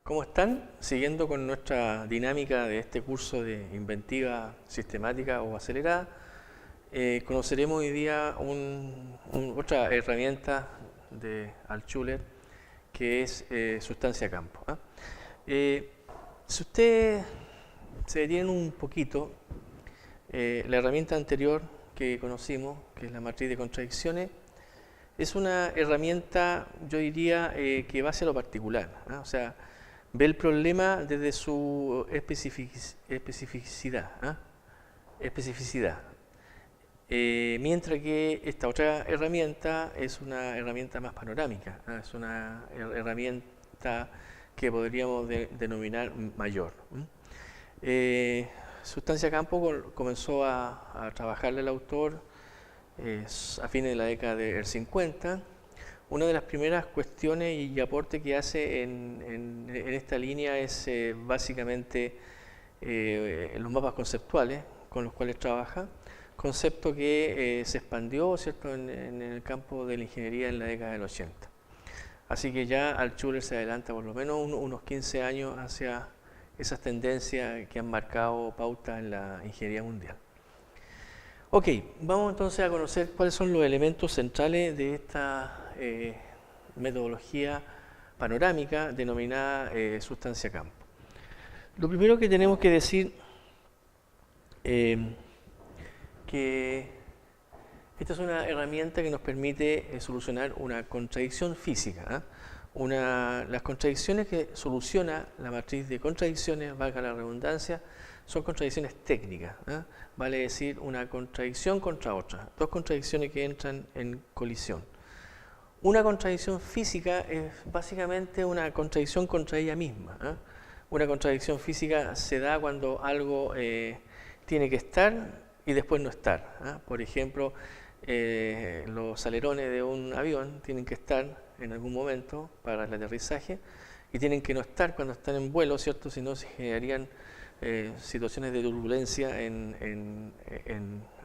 ¿Cómo están? Siguiendo con nuestra dinámica de este curso de inventiva sistemática o acelerada, conoceremos hoy día otra herramienta de Altschuler que es sustancia campo. Si ustedes se detienen un poquito, la herramienta anterior que conocimos, que es la matriz de contradicciones, es una herramienta, yo diría, que va hacia lo particular, ¿no? O sea, ve el problema desde su especificidad, mientras que esta otra herramienta es una herramienta más panorámica, es una herramienta que podríamos denominar mayor. Sustancia campo comenzó a trabajarle el autor a fines de la década del 50. Una de las primeras cuestiones y aportes que hace en esta línea es básicamente los mapas conceptuales con los cuales trabaja, concepto que se expandió, ¿cierto?, en el campo de la ingeniería en la década del 80. Así que ya Altschuler se adelanta por lo menos unos 15 años hacia esas tendencias que han marcado pauta en la ingeniería mundial. Ok, vamos entonces a conocer cuáles son los elementos centrales de esta metodología panorámica denominada sustancia campo. Lo primero que tenemos que decir que esta es una herramienta que nos permite solucionar una contradicción física. Las contradicciones que soluciona la matriz de contradicciones, valga la redundancia, son contradicciones técnicas, vale decir una contradicción contra otra, dos contradicciones que entran en colisión. Una contradicción física es básicamente una contradicción contra ella misma. Una contradicción física se da cuando algo tiene que estar y después no estar. Por ejemplo, los alerones de un avión tienen que estar en algún momento para el aterrizaje y tienen que no estar cuando están en vuelo, ¿cierto? Si no, se generarían situaciones de turbulencia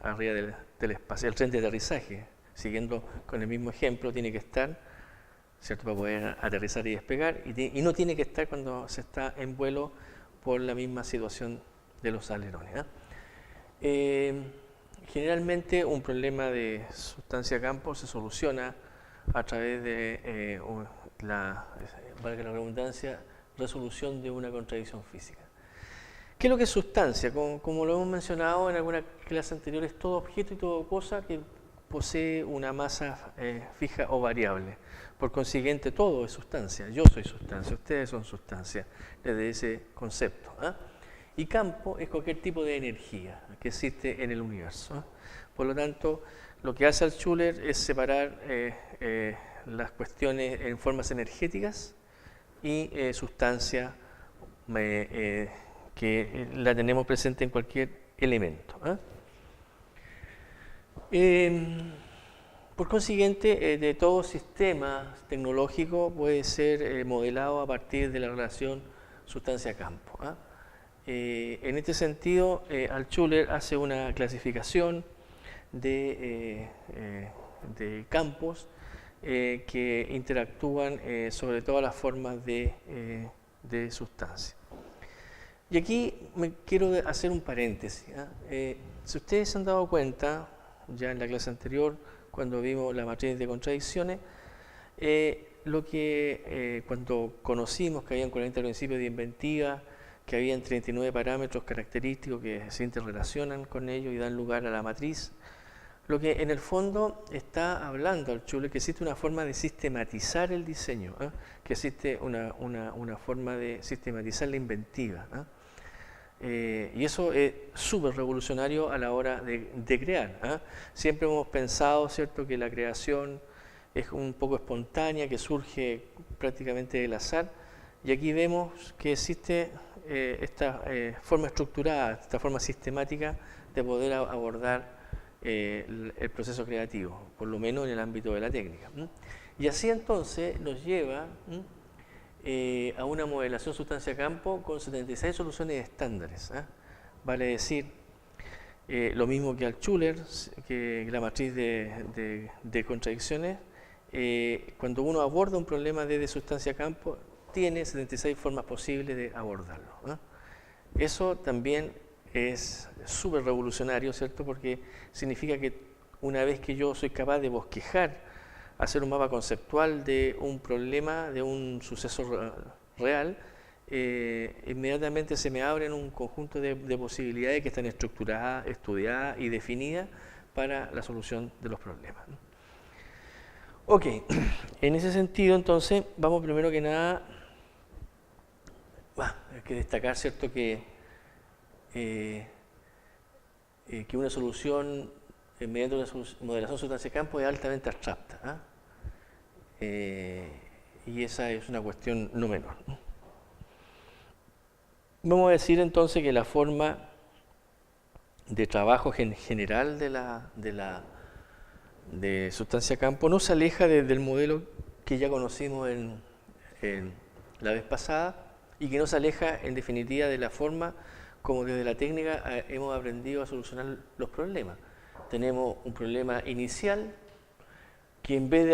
arriba del espacio. El tren de aterrizaje, siguiendo con el mismo ejemplo, tiene que estar, ¿cierto?, para poder aterrizar y despegar, y no tiene que estar cuando se está en vuelo por la misma situación de los alerones. Generalmente un problema de sustancia campo se soluciona a través de valga la redundancia, resolución de una contradicción física. ¿Qué es lo que es sustancia? Como lo hemos mencionado en alguna clase anterior, es todo objeto y toda cosa que posee una masa fija o variable. Por consiguiente, todo es sustancia. Yo soy sustancia, ustedes son sustancia, desde ese concepto. Y campo es cualquier tipo de energía que existe en el universo. Por lo tanto, lo que hace Altschuler es separar las cuestiones en formas energéticas y sustancia que la tenemos presente en cualquier elemento. Por consiguiente, de todo sistema tecnológico puede ser modelado a partir de la relación sustancia-campo. En este sentido, Altschuler hace una clasificación de campos que interactúan sobre todas las formas de sustancia. Y aquí me quiero hacer un paréntesis. Si ustedes se han dado cuenta, ya en la clase anterior, cuando vimos la matriz de contradicciones, cuando conocimos que habían 40 principios de inventiva, que habían 39 parámetros característicos que se interrelacionan con ellos y dan lugar a la matriz, lo que en el fondo está hablando Altschuler, que existe una forma de sistematizar el diseño, que existe una forma de sistematizar la inventiva. Y eso es súper revolucionario a la hora de crear. Siempre hemos pensado, ¿cierto?, que la creación es un poco espontánea, que surge prácticamente del azar, y aquí vemos que existe esta forma estructurada, esta forma sistemática de poder abordar el proceso creativo, por lo menos en el ámbito de la técnica. Y así entonces nos lleva a una modelación sustancia-campo con 76 soluciones estándares. Vale decir, lo mismo que Altschuler, que la matriz de contradicciones, cuando uno aborda un problema de sustancia-campo, tiene 76 formas posibles de abordarlo. Eso también es súper revolucionario, ¿cierto? Porque significa que una vez que yo soy capaz de bosquejar, hacer un mapa conceptual de un problema, de un suceso real, inmediatamente se me abren un conjunto de posibilidades que están estructuradas, estudiadas y definidas para la solución de los problemas. Ok, en ese sentido entonces vamos primero que nada, hay que destacar, ¿cierto?, que una solución mediante una modelación sustancia-campo es altamente abstracta, y esa es una cuestión no menor. Vamos a decir entonces que la forma de trabajo general de sustancia-campo no se aleja del modelo que ya conocimos en la vez pasada y que no se aleja en definitiva de la forma como desde la técnica hemos aprendido a solucionar los problemas. Tenemos un problema inicial que en vez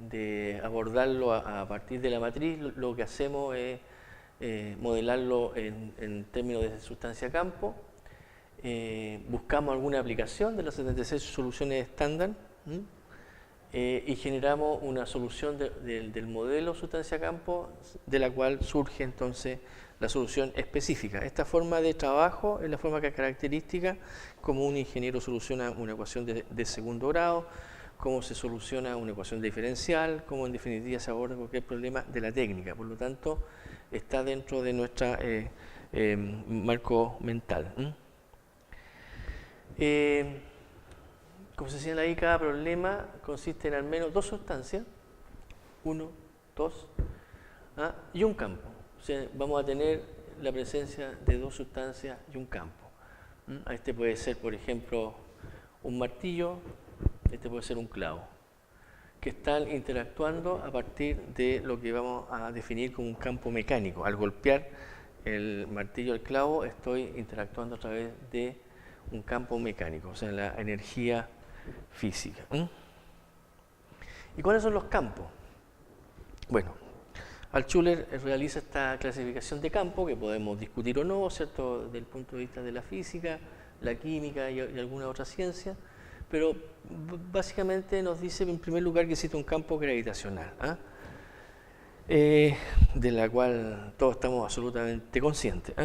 de abordarlo a partir de la matriz, lo que hacemos es modelarlo en términos de sustancia-campo. Buscamos alguna aplicación de las 76 soluciones estándar y generamos una solución del modelo sustancia-campo, de la cual surge entonces la solución específica. Esta forma de trabajo es la forma que es característica como un ingeniero soluciona una ecuación de segundo grado, cómo se soluciona una ecuación diferencial, cómo en definitiva se aborda cualquier problema de la técnica. Por lo tanto, está dentro de nuestro marco mental. Como se señala ahí, cada problema consiste en al menos dos sustancias, 1, 2, y un campo. O sea, vamos a tener la presencia de dos sustancias y un campo. Este puede ser, por ejemplo, un martillo, este puede ser un clavo, que están interactuando a partir de lo que vamos a definir como un campo mecánico. Al golpear el martillo al clavo, estoy interactuando a través de un campo mecánico, o sea, la energía física. ¿Y cuáles son los campos? Bueno, Altschuler realiza esta clasificación de campo, que podemos discutir o no, ¿cierto?, desde el punto de vista de la física, la química y alguna otra ciencia, pero básicamente nos dice en primer lugar que existe un campo gravitacional, de la cual todos estamos absolutamente conscientes.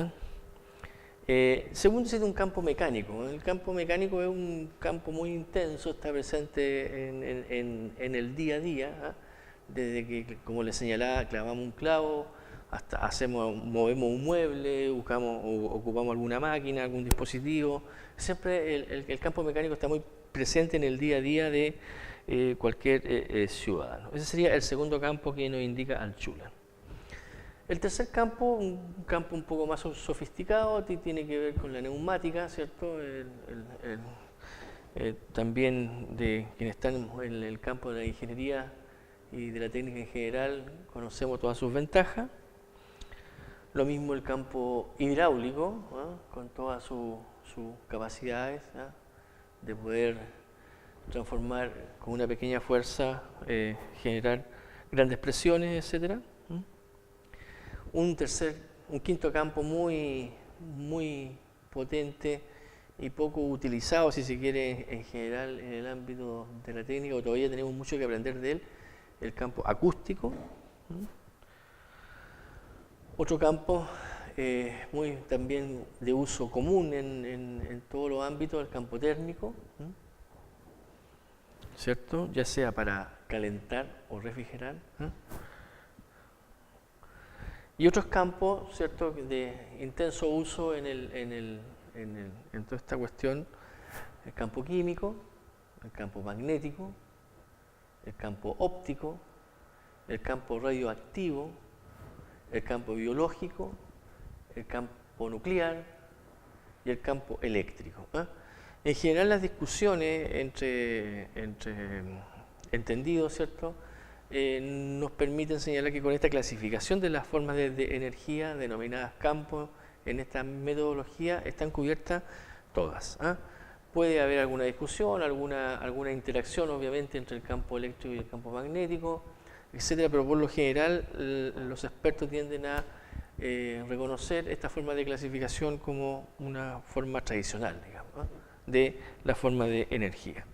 Segundo, existe un campo mecánico. El campo mecánico es un campo muy intenso, está presente en el día a día, desde que, como les señalaba, clavamos un clavo, hasta movemos un mueble, ocupamos alguna máquina, algún dispositivo. Siempre el campo mecánico está muy presente en el día a día de cualquier ciudadano. Ese sería el segundo campo que nos indica Altschuler. El tercer campo, un campo un poco más sofisticado, tiene que ver con la neumática, ¿cierto? También de quienes están en el campo de la ingeniería y de la técnica en general, conocemos todas sus ventajas. Lo mismo el campo hidráulico, con todas sus capacidades de poder transformar con una pequeña fuerza, generar grandes presiones, etcétera. Un quinto campo muy potente y poco utilizado, si se quiere, en general en el ámbito de la técnica, o todavía tenemos mucho que aprender de él, el campo acústico. Otro campo muy también de uso común en todos los ámbitos, el campo térmico, ¿cierto? Ya sea para calentar o refrigerar. Y otros campos, ¿cierto?, de intenso uso en toda esta cuestión: el campo químico, el campo magnético, el campo óptico, el campo radioactivo, el campo biológico, el campo nuclear y el campo eléctrico. En general, las discusiones entre entendidos, ¿cierto?, nos permiten señalar que con esta clasificación de las formas de energía denominadas campos en esta metodología están cubiertas todas. Puede haber alguna discusión, alguna interacción obviamente entre el campo eléctrico y el campo magnético, etcétera, pero por lo general los expertos tienden a reconocer esta forma de clasificación como una forma tradicional, digamos, ¿no?, de la forma de energía.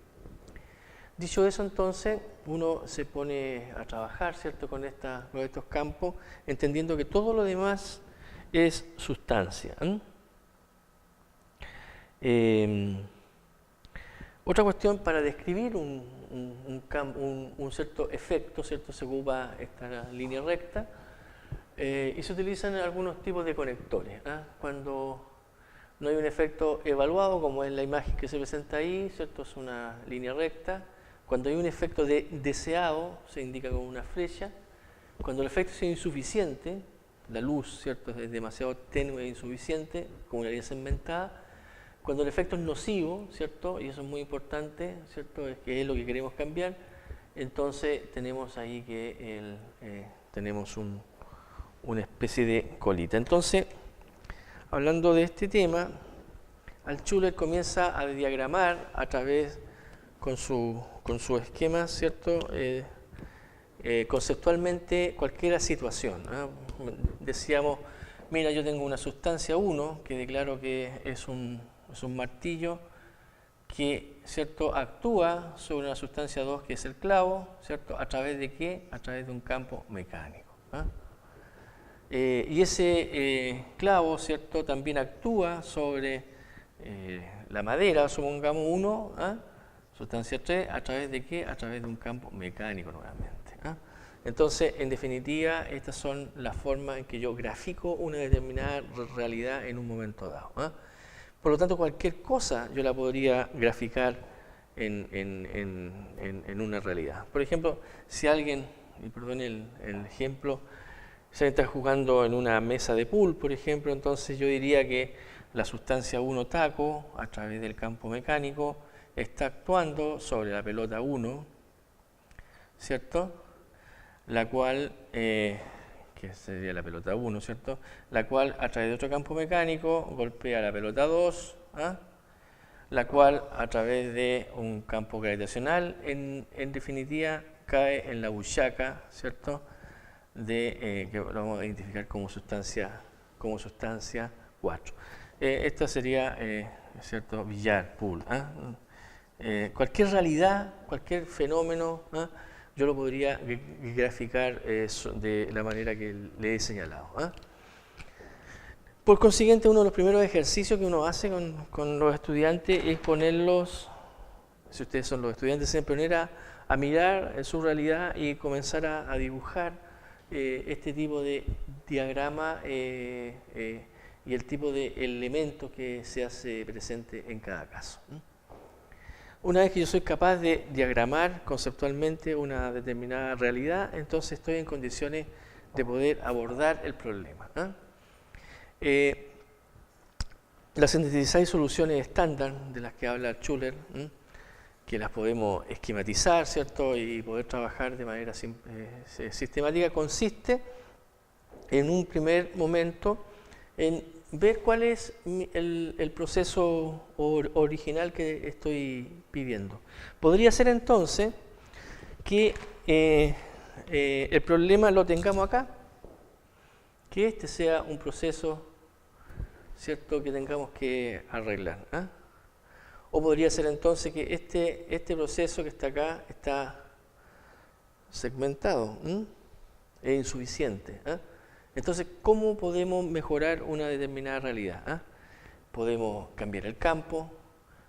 Dicho eso, entonces, uno se pone a trabajar, ¿cierto?, con estos campos, entendiendo que todo lo demás es sustancia. Otra cuestión, para describir un cierto efecto, ¿cierto?, se ocupa esta línea recta y se utilizan algunos tipos de conectores. Cuando no hay un efecto evaluado, como es la imagen que se presenta ahí, ¿cierto?, es una línea recta. Cuando hay un efecto deseado, se indica con una flecha. Cuando el efecto es insuficiente, la luz, ¿cierto?, es demasiado tenue e insuficiente, con una línea segmentada. Cuando el efecto es nocivo, ¿cierto?, y eso es muy importante, ¿cierto?, es que es lo que queremos cambiar, entonces tenemos ahí que tenemos una especie de colita. Entonces, hablando de este tema, Altschuler comienza a diagramar a través, con su esquema, ¿cierto?, conceptualmente cualquier situación. Decíamos, mira, yo tengo una sustancia 1 que declaro que es un martillo que, ¿cierto?, actúa sobre una sustancia 2 que es el clavo, ¿cierto?, ¿a través de qué? A través de un campo mecánico. Y ese clavo, ¿cierto?, también actúa sobre la madera, supongamos 1, sustancia 3, ¿a través de qué? A través de un campo mecánico nuevamente. Entonces, en definitiva, estas son las formas en que yo grafico una determinada realidad en un momento dado. Por lo tanto, cualquier cosa yo la podría graficar en una realidad. Por ejemplo, si alguien, y perdone el ejemplo, si alguien está jugando en una mesa de pool, por ejemplo, entonces yo diría que la sustancia 1 taco, a través del campo mecánico, está actuando sobre la pelota 1, ¿cierto?, la cual, que sería la pelota 1, ¿cierto?, la cual a través de otro campo mecánico golpea la pelota 2, la cual a través de un campo gravitacional, en definitiva, cae en la buchaca, ¿cierto?, que lo vamos a identificar como sustancia 4. Esta sería, ¿cierto?, billar, pool. Cualquier realidad, cualquier fenómeno, yo lo podría graficar de la manera que le he señalado. Por consiguiente, uno de los primeros ejercicios que uno hace con los estudiantes es ponerlos, si ustedes son los estudiantes, se poner a mirar su realidad y comenzar a dibujar este tipo de diagrama y el tipo de elemento que se hace presente en cada caso. Una vez que yo soy capaz de diagramar conceptualmente una determinada realidad, entonces estoy en condiciones de poder abordar el problema. Las 76 soluciones estándar de las que habla Altschuler, que las podemos esquematizar, ¿cierto?, y poder trabajar de manera sistemática, consiste en un primer momento en ver cuál es el proceso original que estoy pidiendo. Podría ser entonces que el problema lo tengamos acá, que este sea un proceso, ¿cierto?, que tengamos que arreglar. O podría ser entonces que este proceso que está acá está segmentado, es insuficiente. Entonces, ¿cómo podemos mejorar una determinada realidad? Podemos cambiar el campo,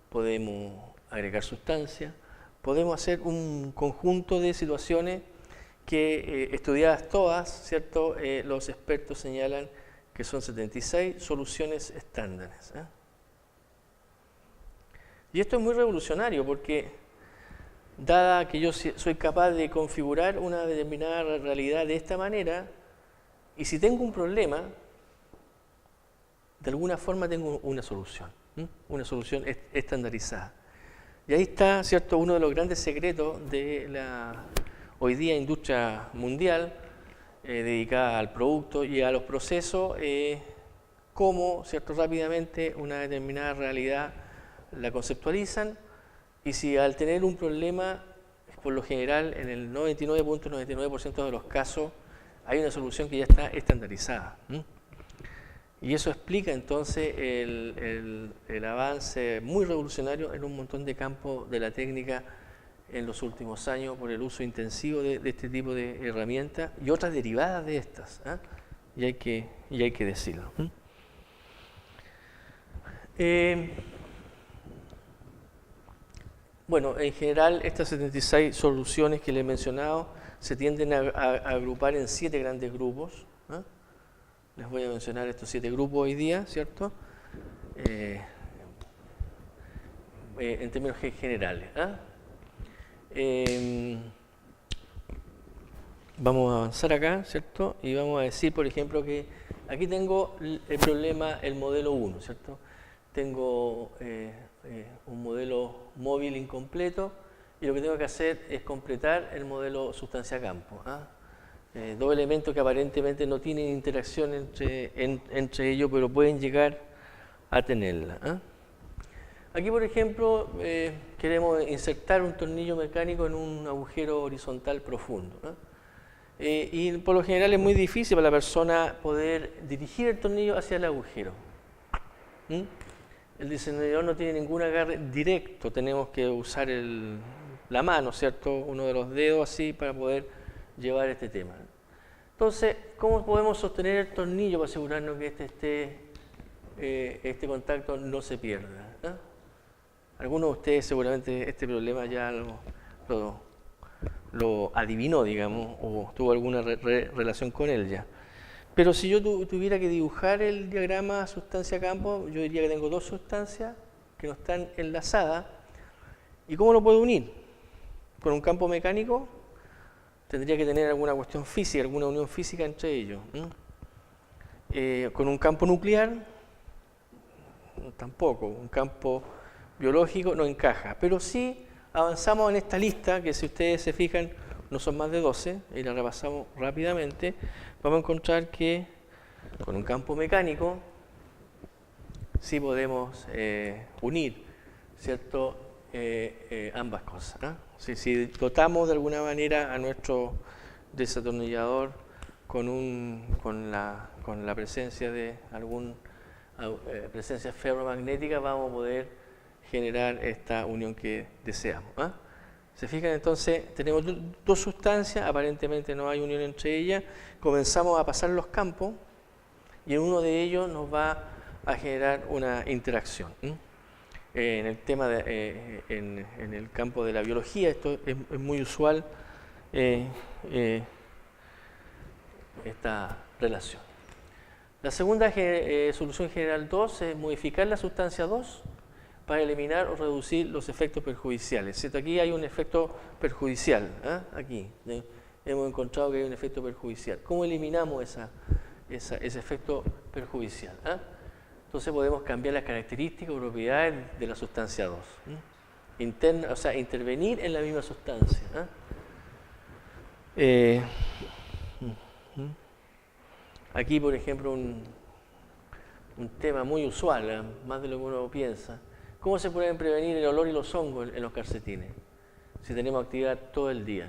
podemos agregar sustancias, podemos hacer un conjunto de situaciones que, estudiadas todas, ¿cierto?, los expertos señalan que son 76 soluciones estándares. Y esto es muy revolucionario porque, dada que yo soy capaz de configurar una determinada realidad de esta manera, y si tengo un problema, de alguna forma tengo una solución estandarizada. Y ahí está, ¿cierto?, uno de los grandes secretos de la hoy día industria mundial dedicada al producto y a los procesos, cómo, ¿cierto?, rápidamente una determinada realidad la conceptualizan, y si al tener un problema por lo general, en el 99.99% de los casos, hay una solución que ya está estandarizada. Y eso explica entonces el avance muy revolucionario en un montón de campos de la técnica en los últimos años por el uso intensivo de este tipo de herramientas y otras derivadas de estas. Y hay que decirlo. Bueno, en general estas 76 soluciones que les he mencionado se tienden a agrupar en 7 grandes grupos. Les voy a mencionar estos 7 grupos hoy día, ¿cierto? En términos generales. Vamos a avanzar acá, ¿cierto? Y vamos a decir, por ejemplo, que aquí tengo el problema, el modelo 1, ¿cierto? Tengo un modelo móvil incompleto y lo que tengo que hacer es completar el modelo sustancia-campo. Dos elementos que aparentemente no tienen interacción entre ellos, pero pueden llegar a tenerla. Aquí, por ejemplo, queremos insertar un tornillo mecánico en un agujero horizontal profundo. Y por lo general es muy difícil para la persona poder dirigir el tornillo hacia el agujero. El diseñador no tiene ningún agarre directo, tenemos que usar la mano, ¿cierto? Uno de los dedos así para poder llevar este tema. Entonces, ¿cómo podemos sostener el tornillo para asegurarnos que este contacto no se pierda? Algunos de ustedes seguramente este problema ya lo adivinó, digamos, o tuvo alguna relación con él ya. Pero si yo tuviera que dibujar el diagrama sustancia-campo, yo diría que tengo 2 sustancias que no están enlazadas. ¿Y cómo lo puedo unir? Con un campo mecánico tendría que tener alguna cuestión física, alguna unión física entre ellos. Con un campo nuclear, tampoco. Un campo biológico no encaja. Pero sí avanzamos en esta lista, que si ustedes se fijan, no son más de 12, y la repasamos rápidamente, vamos a encontrar que con un campo mecánico sí podemos unir, ¿cierto? Ambas cosas. Si dotamos de alguna manera a nuestro desatornillador con la presencia de presencia ferromagnética, vamos a poder generar esta unión que deseamos. ¿Se fijan? Entonces tenemos 2 sustancias, aparentemente no hay unión entre ellas, comenzamos a pasar los campos y en uno de ellos nos va a generar una interacción. En el tema en el campo de la biología esto es muy usual, esta relación. La segunda solución general 2 es modificar la sustancia 2 para eliminar o reducir los efectos perjudiciales. ¿Cierto? Aquí hay un efecto perjudicial. Aquí hemos encontrado que hay un efecto perjudicial. ¿Cómo eliminamos ese efecto perjudicial? Entonces podemos cambiar las características o propiedades de la sustancia 2. O sea, intervenir en la misma sustancia. Aquí, por ejemplo, un tema muy usual, más de lo que uno piensa. ¿Cómo se pueden prevenir el olor y los hongos en los calcetines? Si tenemos actividad todo el día.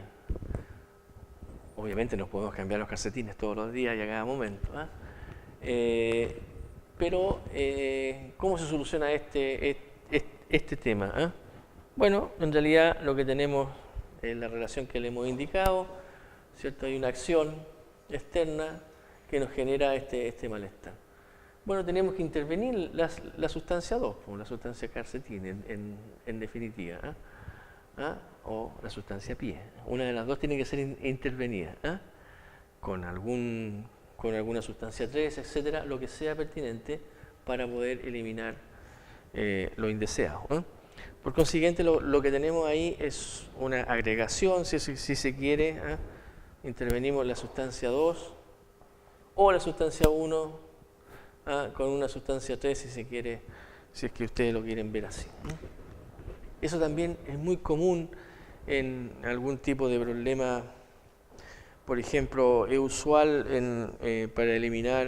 Obviamente nos podemos cambiar los calcetines todos los días y a cada momento. Pero, ¿cómo se soluciona este tema? Bueno, en realidad lo que tenemos es la relación que le hemos indicado, ¿cierto? Hay una acción externa que nos genera este malestar. Bueno, tenemos que intervenir la sustancia 2, la sustancia calcetín, en definitiva, o la sustancia pie. Una de las dos tiene que ser intervenida, con alguna sustancia 3, etcétera, lo que sea pertinente para poder eliminar lo indeseado. Por consiguiente, lo que tenemos ahí es una agregación, si se quiere. Intervenimos la sustancia 2 o la sustancia 1 con una sustancia 3, si se quiere, si es que ustedes lo quieren ver así. Eso también es muy común en algún tipo de problema. Por ejemplo, es usual para eliminar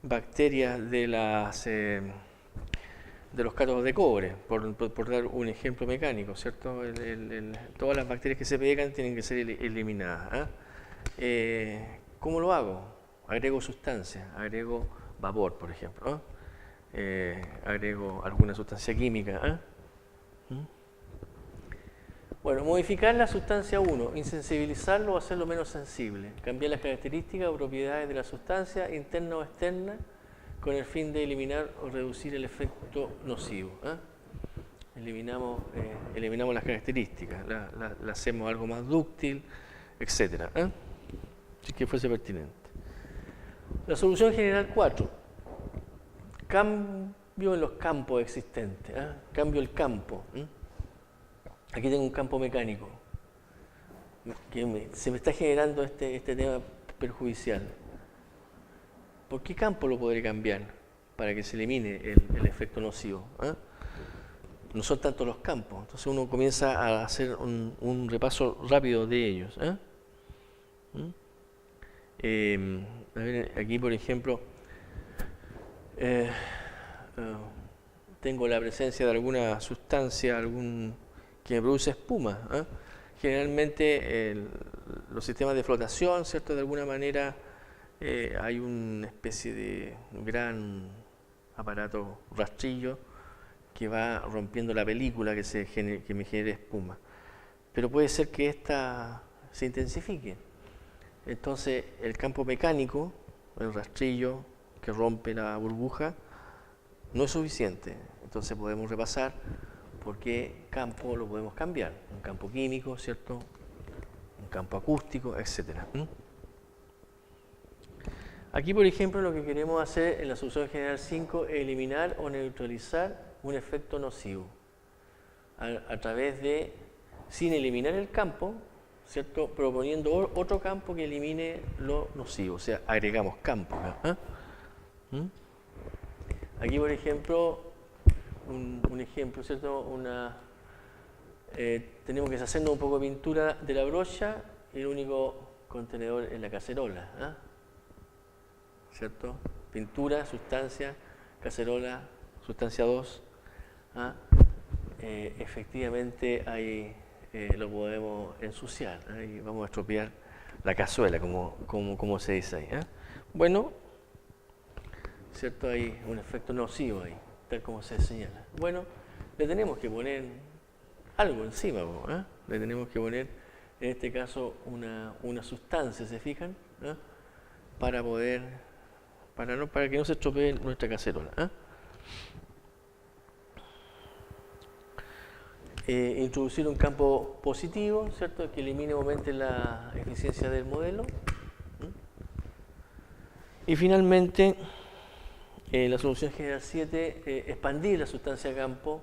bacterias de de los cátodos de cobre, por dar un ejemplo mecánico, ¿cierto? Todas las bacterias que se pegan tienen que ser eliminadas. ¿Cómo lo hago? Agrego sustancias, agrego vapor, por ejemplo. Agrego alguna sustancia química. Bueno, modificar la sustancia 1, insensibilizarlo o hacerlo menos sensible, cambiar las características o propiedades de la sustancia, interna o externa, con el fin de eliminar o reducir el efecto nocivo. Eliminamos las características, la hacemos algo más dúctil, etc. Si que fuese pertinente. La solución general 4. Cambio en los campos existentes. Cambio el campo. Aquí tengo un campo mecánico que se me está generando este tema perjudicial. ¿Por qué campo lo podré cambiar para que se elimine el efecto nocivo? No son tantos los campos, entonces uno comienza a hacer un repaso rápido de ellos. A ver, aquí, por ejemplo, tengo la presencia de alguna sustancia que me produce espuma. Generalmente los sistemas de flotación, ¿cierto? De alguna manera hay una especie de gran aparato rastrillo que va rompiendo la película que me genere espuma. Pero puede ser que esta se intensifique. Entonces el campo mecánico, el rastrillo que rompe la burbuja, no es suficiente. Entonces podemos repasar por qué campo lo podemos cambiar. Un campo químico, ¿cierto? Un campo acústico, etc. Aquí, por ejemplo, lo que queremos hacer en la solución general 5 es eliminar o neutralizar un efecto nocivo a través de, sin eliminar el campo, ¿cierto? Proponiendo otro campo que elimine lo nocivo, o sea, agregamos campos. Aquí, por ejemplo, un ejemplo, ¿cierto? Tenemos que deshacernos un poco de pintura de la brocha y el único contenedor es la cacerola, ¿cierto? Pintura, sustancia, cacerola, sustancia 2. Efectivamente ahí lo podemos ensuciar, y vamos a estropear la cazuela, como se dice ahí. Bueno, ¿cierto? Hay un efecto nocivo ahí, tal como se señala. Bueno, le tenemos que poner algo encima, le tenemos que poner, en este caso, una sustancia, ¿se fijan? Para que no se estropee nuestra cacerola. Introducir un campo positivo, ¿cierto? Que elimine o aumente la eficiencia del modelo. Y finalmente, la solución general 7, expandir la sustancia campo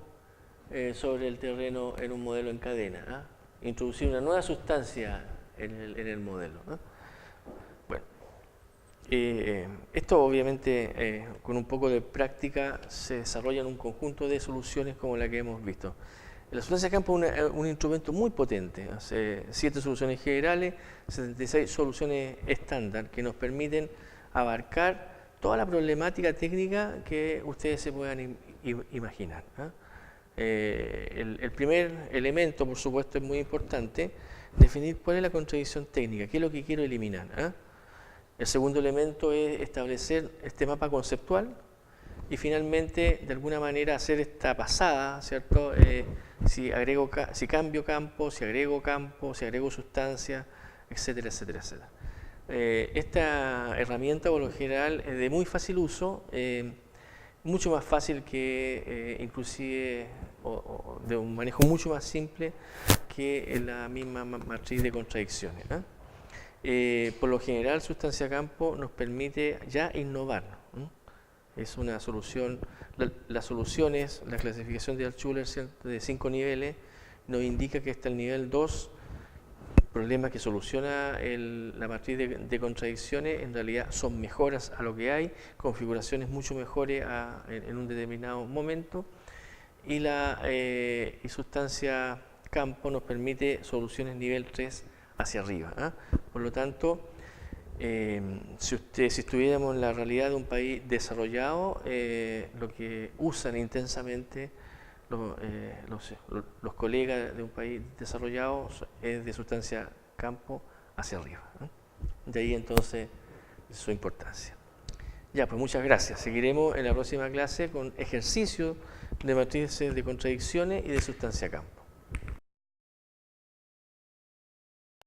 sobre el terreno en un modelo en cadena. Introducir una nueva sustancia en el modelo. Bueno, esto obviamente con un poco de práctica se desarrolla en un conjunto de soluciones como la que hemos visto. La sustancia campo es un instrumento muy potente, hace 7 soluciones generales, 76 soluciones estándar que nos permiten abarcar toda la problemática técnica que ustedes se puedan imaginar. El primer elemento, por supuesto, es muy importante, definir cuál es la contradicción técnica, qué es lo que quiero eliminar. El segundo elemento es establecer este mapa conceptual y finalmente, de alguna manera, hacer esta pasada, ¿cierto? Si cambio campo, si agrego sustancia, etcétera, etcétera, etcétera. Esta herramienta, por lo general, es de muy fácil uso, mucho más fácil que inclusive, o de un manejo mucho más simple que la misma matriz de contradicciones. Por lo general, sustancia campo nos permite ya innovar. Es una solución, las soluciones, la clasificación de Altshuler de 5 niveles nos indica que hasta el nivel 2, problemas que soluciona la matriz de contradicciones en realidad son mejoras a lo que hay, configuraciones mucho mejores en un determinado momento, y la sustancia campo nos permite soluciones nivel 3 hacia arriba. Por lo tanto, Si estuviéramos en la realidad de un país desarrollado, lo que usan intensamente los colegas de un país desarrollado es de sustancia campo hacia arriba, ¿no? De ahí entonces su importancia. Ya, pues muchas gracias. Seguiremos en la próxima clase con ejercicios de matrices de contradicciones y de sustancia campo.